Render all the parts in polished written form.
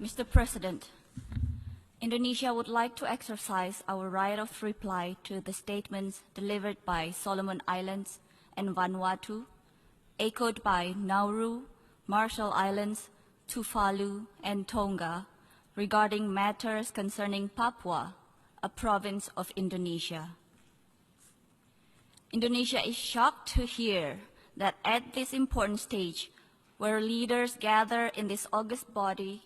Mr. President, Indonesia would like to exercise our right of reply to the statements delivered by Solomon Islands and Vanuatu, echoed by Nauru, Marshall Islands, Tuvalu, and Tonga regarding matters concerning Papua, a province of Indonesia. Indonesia is shocked to hear that at this important stage, where leaders gather in this august body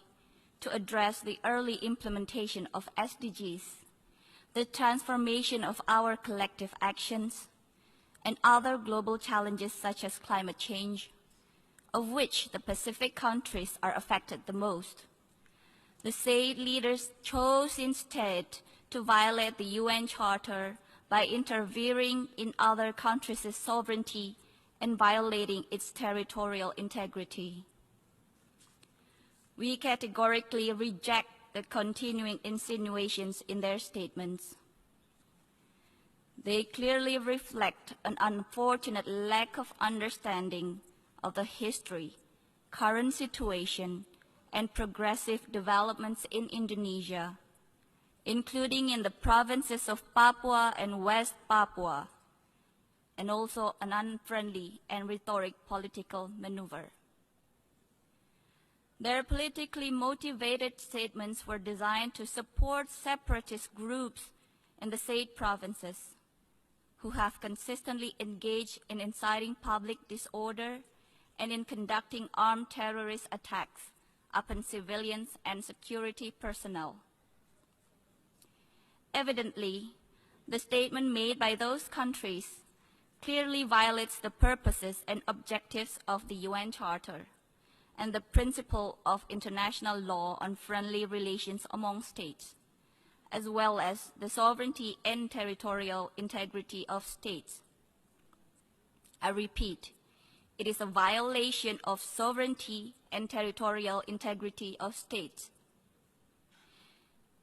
to address the early implementation of SDGs, the transformation of our collective actions, and other global challenges such as climate change, of which the Pacific countries are affected the most. The said leaders chose instead to violate the UN Charter by interfering in other countries' sovereignty and violating its territorial integrity. We categorically reject the continuing insinuations in their statements. They clearly reflect an unfortunate lack of understanding of the history, current situation, and progressive developments in Indonesia, including in the provinces of Papua and West Papua, and also an unfriendly and rhetoric political maneuver. Their politically motivated statements were designed to support separatist groups in the said provinces who have consistently engaged in inciting public disorder and in conducting armed terrorist attacks upon civilians and security personnel. Evidently, the statement made by those countries clearly violates the purposes and objectives of the UN Charter and the principle of international law on friendly relations among states, as well as the sovereignty and territorial integrity of states. I repeat, it is a violation of sovereignty and territorial integrity of states.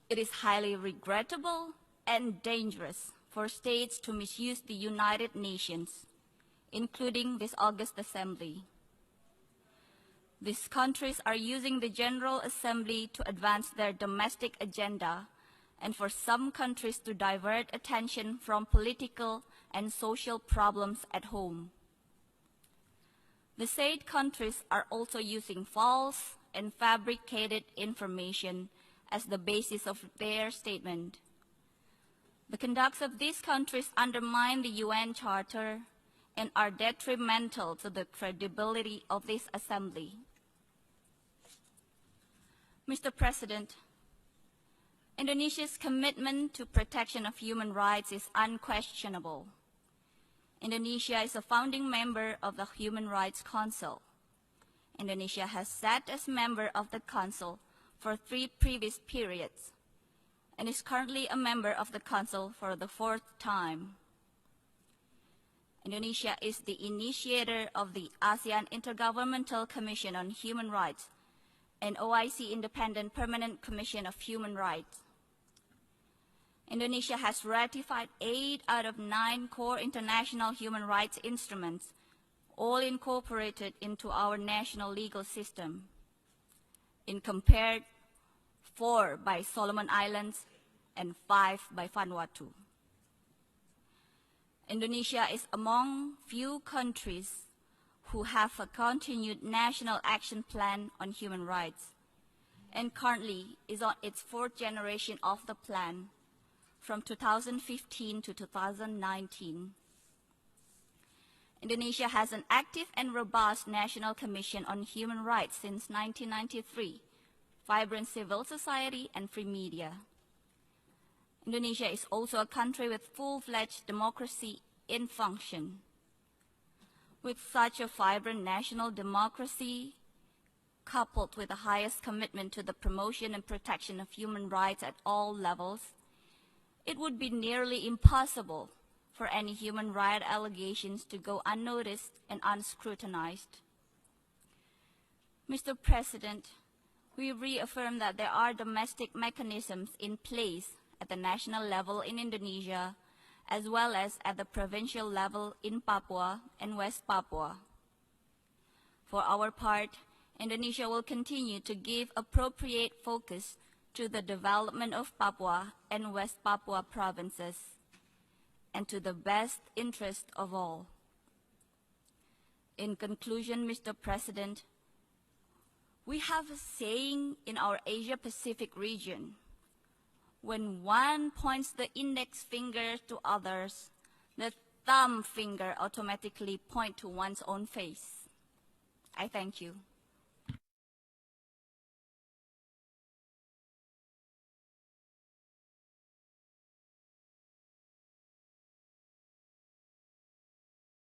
It is highly regrettable and dangerous for states to misuse the United Nations, including this August Assembly. These countries are using the General Assembly to advance their domestic agenda and for some countries to divert attention from political and social problems at home. The said countries are also using false and fabricated information as the basis of their statement. The conducts of these countries undermine the UN Charter and are detrimental to the credibility of this Assembly. Mr. President, Indonesia's commitment to protection of human rights is unquestionable. Indonesia is a founding member of the Human Rights Council. Indonesia has sat as member of the Council for 3 previous periods and is currently a member of the Council for the 4th time. Indonesia is the initiator of the ASEAN Intergovernmental Commission on Human Rights and OIC Independent Permanent Commission of Human Rights. Indonesia has ratified 8 out of 9 core international human rights instruments, all incorporated into our national legal system. In compared, 4 by Solomon Islands and 5 by Vanuatu. Indonesia is among few countries who have a continued national action plan on human rights and currently is on its 4th generation of the plan from 2015 to 2019. Indonesia has an active and robust National Commission on Human Rights since 1993, vibrant civil society and free media. Indonesia is also a country with full-fledged democracy in function. With such a vibrant national democracy, coupled with the highest commitment to the promotion and protection of human rights at all levels, it would be nearly impossible for any human rights allegations to go unnoticed and unscrutinized. Mr. President, we reaffirm that there are domestic mechanisms in place at the national level in Indonesia, as well as at the provincial level in Papua and West Papua. For our part, Indonesia will continue to give appropriate focus to the development of Papua and West Papua provinces, and to the best interest of all. In conclusion, Mr. President, we have a saying in our Asia-Pacific region: when one points the index finger to others, the thumb finger automatically points to one's own face. I thank you.